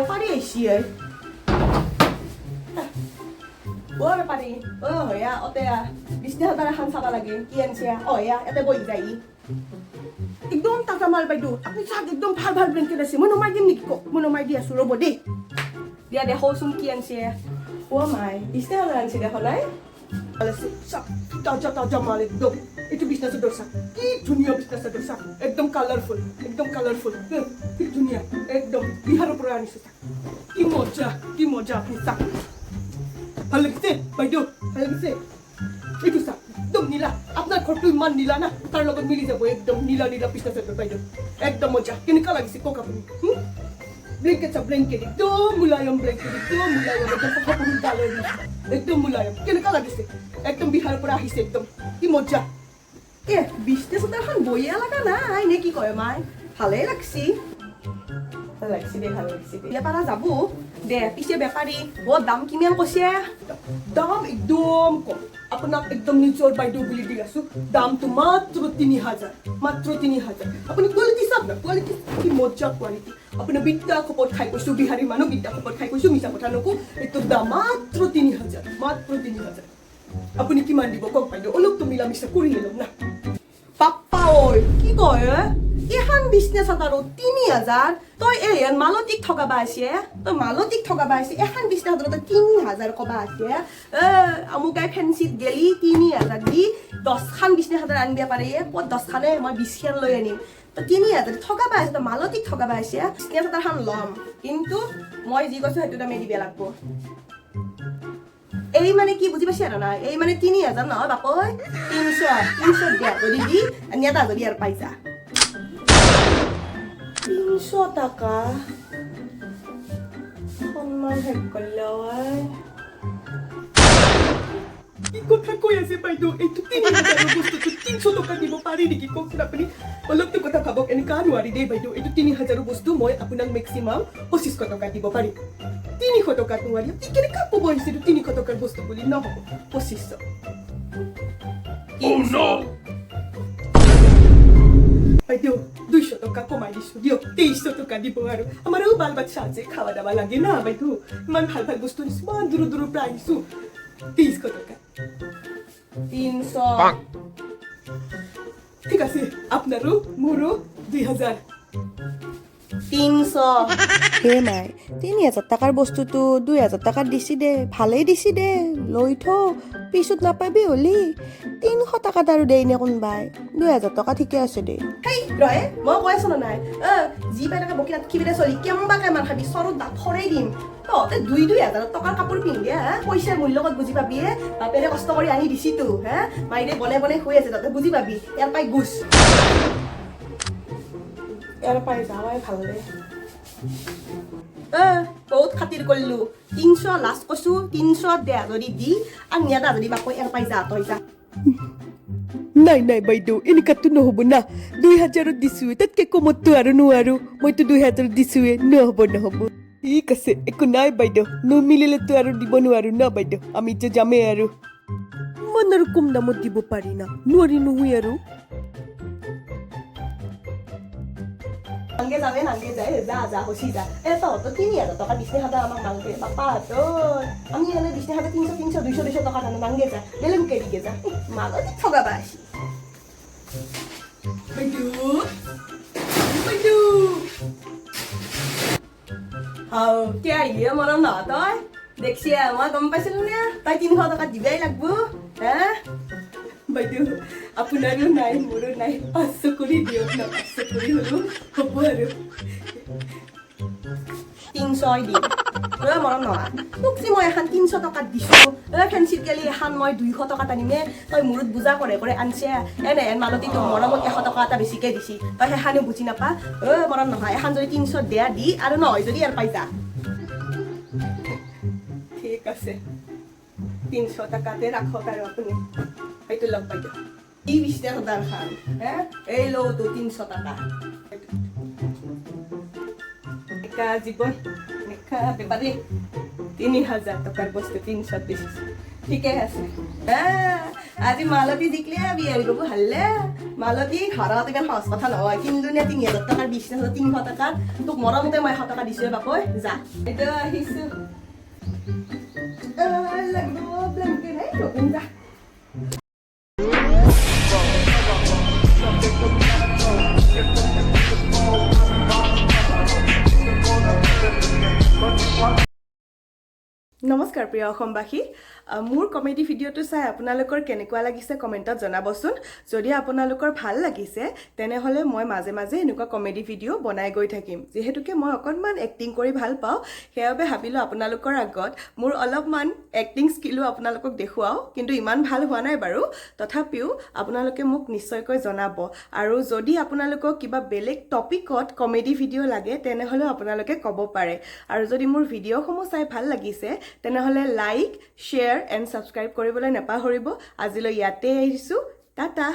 বেপাৰী আহিছে বেপাৰী হয়া অতেয়া বিষ্ণু হাজাৰ এখন চাব লাগে কি আনছে ইয়াতে বহি যায় একদম টাটা মাল বাইদেউ আপুনি চাওক একদম ভাল ভাল ব্লেংকেট আছে মই নমাই দিম নেকি কওক মই নমাই দি আছো ৰ'ব দেই দিয়া দেখোচোন কি আনছে মাই বিষ্ণু হাজাৰ আনছে দেখো নাই তাজা মাল একদম এইটো বিষ্ণু চাদৰ চাওক কি ধুনীয়া বিষ্ণু চাদৰ চাওক একদম কালাৰফুল কি ধুনীয়া একদম বিহাৰৰ পৰা আনিছো কি মজা আপুনি চাওক ভাল লাগিছে বাইদেউ ভাল লাগিছে এইটো চাওক একদম নীলা আপোনাৰ ঘৰটো ইমান নীলা না তাৰ লগত মিলি যাব একদম নীলা বিষ্ণু চাদৰ বাইদেউ একদম মজা কেনেকুৱা লাগিছে কওক আপুনি ব্লেংকেট একদম মুলায়ম একদম ডালৰ একদম মুলায়ম কেনেকুৱা লাগিছে একদম বিহাৰৰ পৰা আহিছে একদম কি মজা বিষ্ণু চাদৰখন বঢ়িয়া লগা নাই নে কি কয় মাই ভালেই লাগছি ভাল লাগছি এতিয়া পাৰা যাব দে পিছে বেপাৰী বহুত দাম কিমান কৈছে দাম একদম কম আপোনাক একদম নিজৰ বাইদেউ বুলি দি আছো দামটো মাত্ৰ ৩,০০০ আপুনি কোৱালিটি চাওক না কোৱালিটি কি মজা কোৱালিটি আপোনাৰ বিদ্যা খপত খাই কৈছো বিহাৰী মানুহ বিদ্যা খপত খাই কৈছো মিছা কথা নকওঁ এইটো দাম মাত্ৰ ৩,০০০ আপুনি কিমান দিব কওক বাইদেউ অলপতো মিলা মিছা কৰিয়ে লওক না পাপ্পা ঐ কি কয় এখন বিজনেছ আৰু ৩,০০০ তই মালতীক ঠগাবা আছে এখন বিজনেছ আৰু ৩,০০০ কবা আছে আমুকাই ফেঞ্চিত গেলি ৩,০০০ দি 10খান বিজনেছ আনিব পাৰে ক'ত 10খানে মই 20খান লৈ আনিম তো ৩,০০০ ঠগাবা আছে তো মালতীক ঠগাবা আছে বিজনেছ এখন ল'ম কিন্তু মই যি কৈছো সেইটো দামে দিব লাগিব এই মানে কি বুজি পাইছে আৰু না এই মানে ৩,০০০ নহয় বাপৈ ৩০০ দিয়া যদি দি নেতা যদি আৰু পাইছা ৩০০ টাকা সন্মান শেষ কৰিলে কি কথা কৈ আছে বাইদেউ এইটো ৩,০০০ বস্তুটো ৩০০ টকা দিব পাৰি নেকি কওকচোন আপুনি অলপটো কথা ভাবক এনেকুৱা নোৱাৰি দেই বাইদেউ এইটো ৩,০০০ বস্তু মই আপোনাক মেক্সিমাম ২৫০০ টকা দিব পাৰিম ৩০০ টকাত নোৱাৰি আপুনি কেনেকুৱা ক'ব আহিছে ৩০০ টকাৰ বস্তু বুলি নহ'ব ২৫০০ বাইদেউ ২০০ টকা কমাই দিছো দিয়ক ২৩০০ টকা দিব আৰু আমাৰো বাল বাচ্চা আছে খাৱা দাবা লাগে না বাইদেউ ইমান ভাল ভাল বস্তু আনিছো ইমান দূৰৰ পৰা আহিছো ৩০০ টকা ৩০০ ঠিক আছে আপোনাৰো মোৰো ২,০০০ ৩০০ হে মাই ৩,০০০ টকাৰ বস্তুটো ২,০০০ টকাত দিছি দে ভালেই দিছি দে লৈ থ পিছত নাপাবি হলি ৩০০ টকাত আৰু দেই নে কোনোবাই ২,০০০ টকা ঠিকে আছে দে হেই ৰহে মই কৈ আছো নাই যি পাই থাকে বকিনাত খিবিৰে চলি কেম্বাকে মান খাবি চৰত দাঁত ফৰাই দিম তহঁতে ২,০০০ টকাৰ কাপোৰ পিন্ধি পইচাৰ মূল্য ক'ত বুজি পাবি বাপেৰে কষ্ট কৰি আনি দিছিতো মাইৰে বনাই শুই আছে তহঁতে বুজি পাবি ইয়াৰ পাই গুচ ইয়াৰ পাই যাৱাই ভাল দে বহুত খাতিৰ কৰিলো ৩০০ লাষ্ট কৈছো ৩০০ দে যদি দি আৰু নিয়াদা যদি বাপু ইয়াৰ পাই যা তই যা নাই বাইদেউ এনেকাতো নহ'ব না ২,০০০ দিছোৱে তাতকে কমততো আৰু নোৱাৰো মইতো ২,০০০ দিছোৱে নহ'ব ঠিক আছে একো নাই বাইদেউ নমিলিলেতো আৰু দিব নোৱাৰো না বাইদেউ আমিতো যামেই আৰু ইমান আৰু কম দামত দিব পাৰি না নোৱাৰি নহয় আৰু নাংগে যায় যা হচি যা তহঁতৰ ৩,০০০ টকা বিষ্ণু হাজাৰ আমাক নাংগে বাপা আমি এনে বিষ্ণু হাজাৰ ৩০০ ২০০ টকা জানো নাংগে যা বেলেগকে দিকে যা মালতীক ঠগাবা আসি আহিলে মৰম নহয় তই দেখছি মই গম পাইছিলো নে তই ৩০০ টকা দিবাই লাগব বাইদেউ আপোনাৰো নাই মোৰো নাই ৫০০ কৰি দিয়ক না ৫০০ কৰি হ'লেও হ'ব আৰু ৩০০ দিম মৰম নহয় তোক যে মই এখন ৩০০ টকাত দিছো ফেঞ্চিত গেলি এখন মই ২০০ টকাত আনিমে তই মূৰত বুজা কৰে আনছে এনে মালতী তোক মৰমত ১০০ টকা এটা বেছিকে দিছি তই সেইখানেও বুজি নাপা মৰম নহয় এখন যদি ৩০০ দিয়া দি আৰু নহয় যদি ইয়াৰ পাই যা ঠিক আছে ৩০০ টকাতে ৰাখক আৰু আপুনি এইটো লগ পাই দিয়ক ই বিষ্ণু হাজাৰ খান এই লওতো ৩০০ টাকা একা জীৱন একা বেপাৰী 3000 টকাৰ বস্তু 300 দিছো ঠিকে আছে আজি মালতী জিকলে বিয়াৰি বাবু হাল্লে মালতী ঘৰত ইমান সহজ কথা নহয় কিন্তু 3000 টকাৰ বিছনা 300 টকা তোক মৰমতে মই 100 টকা দিছো বাপৈ যা এটা আহিছো লাগব ব্লেংকেট নাই ৰবিন যা নমস্কাৰ প্ৰিয় অসমবাসী মোৰ কমেডি ভিডিঅ'টো চাই আপোনালোকৰ কেনেকুৱা লাগিছে কমেণ্টত জনাবচোন যদি আপোনালোকৰ ভাল লাগিছে তেনেহ'লে মই মাজে মাজে এনেকুৱা কমেডি ভিডিঅ' বনাই গৈ থাকিম যিহেতুকে মই অকণমান এক্টিং কৰি ভাল পাওঁ সেইবাবে ভাবিলোঁ আপোনালোকৰ আগত মোৰ অলপমান এক্টিং স্কিলো আপোনালোকক দেখুৱাওঁ কিন্তু ইমান ভাল হোৱা নাই বাৰু তথাপিও আপোনালোকে মোক নিশ্চয়কৈ জনাব আৰু যদি আপোনালোকক কিবা বেলেগ টপিকত কমেডি ভিডিঅ' লাগে তেনেহ'লে আপোনালোকে ক'ব পাৰে আৰু যদি মোৰ ভিডিঅ'সমূহ চাই ভাল লাগিছে তেনেহ'লে লাইক শ্বেয়াৰ এণ্ড ছাবস্ক্ৰাইব কৰিবলৈ নাপাহৰিব আজিলৈ ইয়াতে আহিছোঁ টাটা